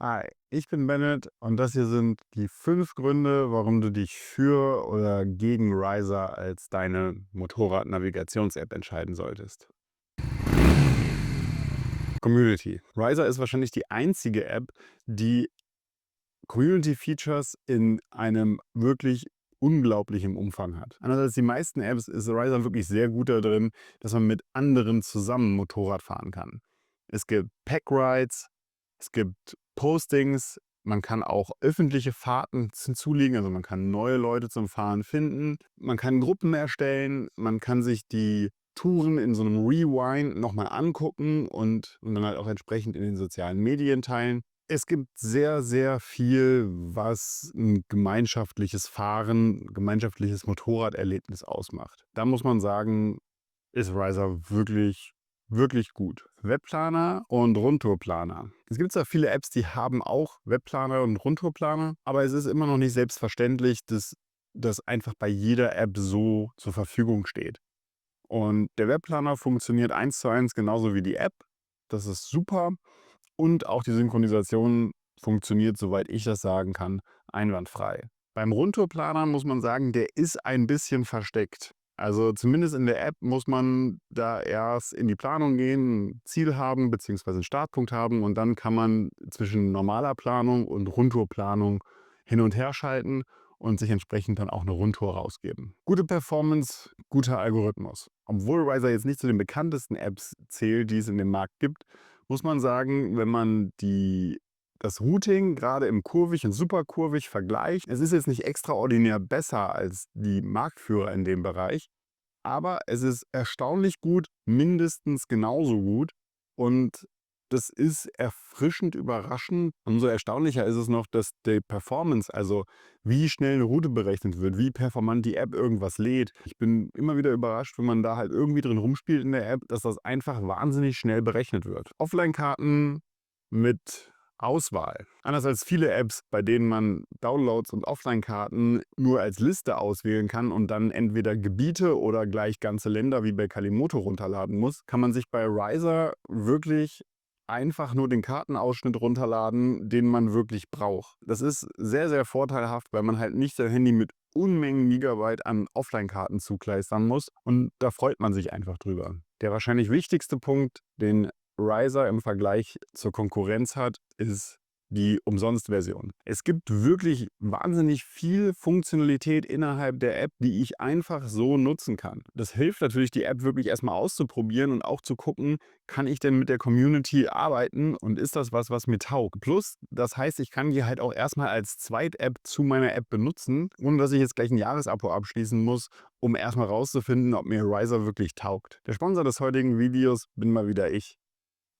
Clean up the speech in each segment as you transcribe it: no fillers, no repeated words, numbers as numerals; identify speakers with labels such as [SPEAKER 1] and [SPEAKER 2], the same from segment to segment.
[SPEAKER 1] Hi, ich bin Bennett und das hier sind die 5 Gründe, warum du dich für oder gegen Riser als deine Motorrad-Navigations-App entscheiden solltest. Community. Riser ist wahrscheinlich die einzige App, die Community-Features in einem wirklich unglaublichen Umfang hat. Anders als die meisten Apps ist Riser wirklich sehr gut da drin, dass man mit anderen zusammen Motorrad fahren kann. Es gibt Pack-Rides, es gibt Postings, man kann auch öffentliche Fahrten hinzulegen, also man kann neue Leute zum Fahren finden, man kann Gruppen erstellen, man kann sich die Touren in so einem Rewind nochmal angucken und dann halt auch entsprechend in den sozialen Medien teilen. Es gibt sehr, sehr viel, was ein gemeinschaftliches Fahren, gemeinschaftliches Motorraderlebnis ausmacht. Da muss man sagen, ist Riser wirklich, wirklich gut. Webplaner und Rundtourplaner. Es gibt zwar viele Apps, die haben auch Webplaner und Rundtourplaner, aber es ist immer noch nicht selbstverständlich, dass das einfach bei jeder App so zur Verfügung steht. Und der Webplaner funktioniert 1:1 genauso wie die App. Das ist super. Und auch die Synchronisation funktioniert, soweit ich das sagen kann, einwandfrei. Beim Rundtourplaner muss man sagen, der ist ein bisschen versteckt. Also zumindest in der App muss man da erst in die Planung gehen, ein Ziel haben bzw. einen Startpunkt haben und dann kann man zwischen normaler Planung und Rundtourplanung hin und her schalten und sich entsprechend dann auch eine Rundtour rausgeben. Gute Performance, guter Algorithmus. Obwohl Riser jetzt nicht zu den bekanntesten Apps zählt, die es in dem Markt gibt, muss man sagen, wenn man das Routing gerade im kurvig und superkurvig vergleicht, es ist jetzt nicht extraordinär besser als die Marktführer in dem Bereich, aber es ist erstaunlich gut, mindestens genauso gut und das ist erfrischend überraschend. Umso erstaunlicher ist es noch, dass die Performance, also wie schnell eine Route berechnet wird, wie performant die App irgendwas lädt. Ich bin immer wieder überrascht, wenn man da halt irgendwie drin rumspielt in der App, dass das einfach wahnsinnig schnell berechnet wird. Offline-Karten mit Auswahl. Anders als viele Apps, bei denen man Downloads und Offline-Karten nur als Liste auswählen kann und dann entweder Gebiete oder gleich ganze Länder wie bei Kalimoto runterladen muss, kann man sich bei Riser wirklich einfach nur den Kartenausschnitt runterladen, den man wirklich braucht. Das ist sehr, sehr vorteilhaft, weil man halt nicht sein Handy mit Unmengen Gigabyte an Offline-Karten zukleistern muss und da freut man sich einfach drüber. Der wahrscheinlich wichtigste Punkt, den Riser im Vergleich zur Konkurrenz hat, ist die Umsonst-Version. Es gibt wirklich wahnsinnig viel Funktionalität innerhalb der App, die ich einfach so nutzen kann. Das hilft natürlich, die App wirklich erstmal auszuprobieren und auch zu gucken, kann ich denn mit der Community arbeiten und ist das was, was mir taugt? Plus, das heißt, ich kann die halt auch erstmal als Zweit-App zu meiner App benutzen, ohne dass ich jetzt gleich ein Jahresabo abschließen muss, um erstmal rauszufinden, ob mir Riser wirklich taugt. Der Sponsor des heutigen Videos bin mal wieder ich.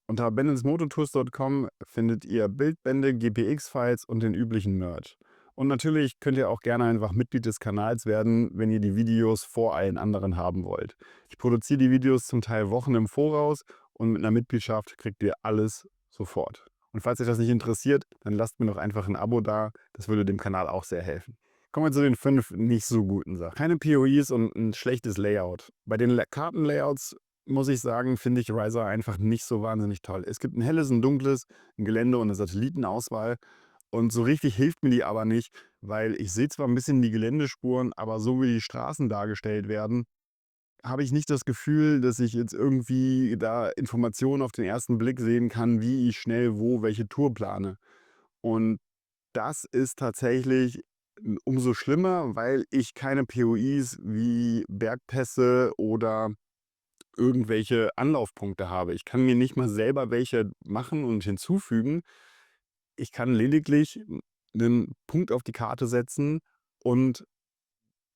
[SPEAKER 1] Unter bennetsmototours.com findet ihr Bildbände, GPX-Files und den üblichen Merch. Und natürlich könnt ihr auch gerne einfach Mitglied des Kanals werden, wenn ihr die Videos vor allen anderen haben wollt. Ich produziere die Videos zum Teil Wochen im Voraus und mit einer Mitgliedschaft kriegt ihr alles sofort. Und falls euch das nicht interessiert, dann lasst mir doch einfach ein Abo da, das würde dem Kanal auch sehr helfen. Kommen wir zu den 5 nicht so guten Sachen. Keine POIs und ein schlechtes Layout. Bei den Kartenlayouts muss ich sagen, finde ich Riser einfach nicht so wahnsinnig toll. Es gibt ein helles, ein dunkles, ein Gelände und eine Satellitenauswahl. Und so richtig hilft mir die aber nicht, weil ich sehe zwar ein bisschen die Geländespuren, aber so wie die Straßen dargestellt werden, habe ich nicht das Gefühl, dass ich jetzt irgendwie da Informationen auf den ersten Blick sehen kann, wie ich schnell wo welche Tour plane. Und das ist tatsächlich umso schlimmer, weil ich keine POIs wie Bergpässe oder irgendwelche Anlaufpunkte habe. Ich kann mir nicht mal selber welche machen und hinzufügen. Ich kann lediglich einen Punkt auf die Karte setzen und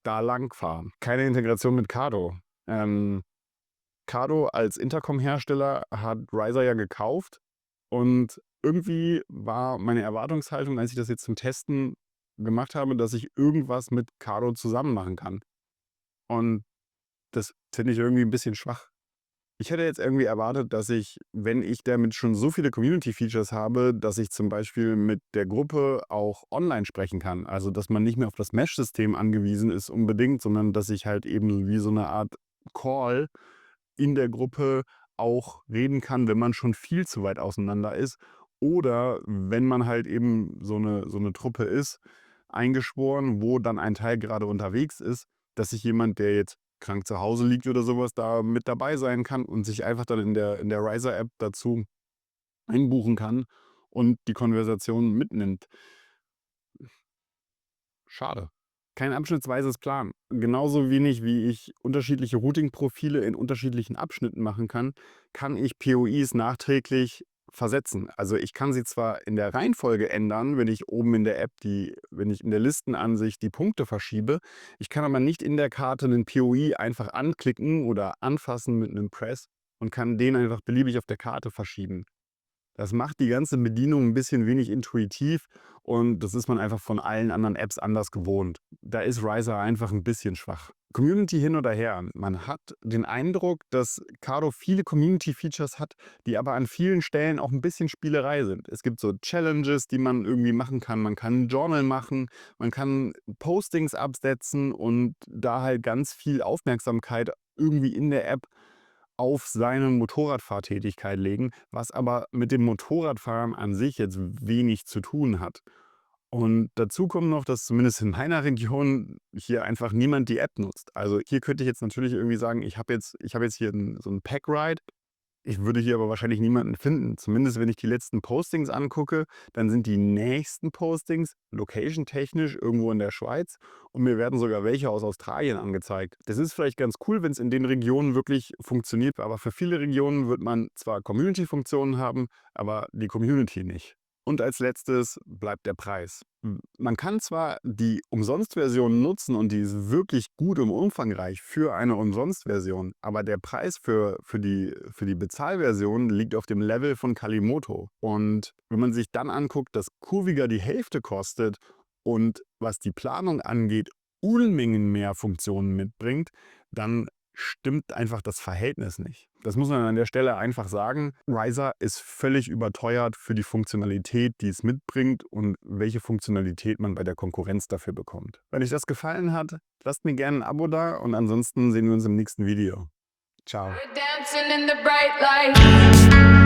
[SPEAKER 1] da lang fahren. Keine Integration mit Cardo. Cardo als Intercom-Hersteller hat Riser ja gekauft und irgendwie war meine Erwartungshaltung, als ich das jetzt zum Testen gemacht habe, dass ich irgendwas mit Cardo zusammen machen kann. Und das finde ich irgendwie ein bisschen schwach. Ich hätte jetzt irgendwie erwartet, dass ich, wenn ich damit schon so viele Community-Features habe, dass ich zum Beispiel mit der Gruppe auch online sprechen kann. Also, dass man nicht mehr auf das Mesh-System angewiesen ist unbedingt, sondern dass ich halt eben wie so eine Art Call in der Gruppe auch reden kann, wenn man schon viel zu weit auseinander ist, Oder wenn man halt eben so eine Truppe ist, eingeschworen, wo dann ein Teil gerade unterwegs ist, dass sich jemand, der jetzt krank zu Hause liegt oder sowas, da mit dabei sein kann und sich einfach dann in der Riser-App dazu einbuchen kann und die Konversation mitnimmt. Schade. Kein abschnittsweises Plan. Genauso wenig wie ich unterschiedliche Routing-Profile in unterschiedlichen Abschnitten machen kann ich POIs nachträglich versetzen. Also ich kann sie zwar in der Reihenfolge ändern, wenn ich oben in der App wenn ich in der Listenansicht die Punkte verschiebe. Ich kann aber nicht in der Karte einen POI einfach anklicken oder anfassen mit einem Press und kann den einfach beliebig auf der Karte verschieben. Das macht die ganze Bedienung ein bisschen wenig intuitiv und das ist man einfach von allen anderen Apps anders gewohnt. Da ist Riser einfach ein bisschen schwach. Community hin oder her. Man hat den Eindruck, dass Cardo viele Community-Features hat, die aber an vielen Stellen auch ein bisschen Spielerei sind. Es gibt so Challenges, die man irgendwie machen kann. Man kann 'n Journal machen, man kann Postings absetzen und da halt ganz viel Aufmerksamkeit irgendwie in der App auf seine Motorradfahrtätigkeit legen, was aber mit dem Motorradfahren an sich jetzt wenig zu tun hat. Und dazu kommt noch, dass zumindest in meiner Region hier einfach niemand die App nutzt. Also hier könnte ich jetzt natürlich irgendwie sagen, ich habe jetzt hier so 'n Pack-Ride. Ich würde hier aber wahrscheinlich niemanden finden. Zumindest wenn ich die letzten Postings angucke, dann sind die nächsten Postings location-technisch irgendwo in der Schweiz und mir werden sogar welche aus Australien angezeigt. Das ist vielleicht ganz cool, wenn es in den Regionen wirklich funktioniert, aber für viele Regionen wird man zwar Community-Funktionen haben, aber die Community nicht. Und als Letztes bleibt der Preis. Man kann zwar die Umsonstversion nutzen und die ist wirklich gut und umfangreich für eine Umsonstversion, aber der Preis für die Bezahlversion liegt auf dem Level von Kalimoto. Und wenn man sich dann anguckt, dass Kurviga die Hälfte kostet und was die Planung angeht, Unmengen mehr Funktionen mitbringt, dann stimmt einfach das Verhältnis nicht. Das muss man an der Stelle einfach sagen. Riser ist völlig überteuert für die Funktionalität, die es mitbringt und welche Funktionalität man bei der Konkurrenz dafür bekommt. Wenn euch das gefallen hat, lasst mir gerne ein Abo da und ansonsten sehen wir uns im nächsten Video. Ciao.
[SPEAKER 2] We're dancing in the bright light.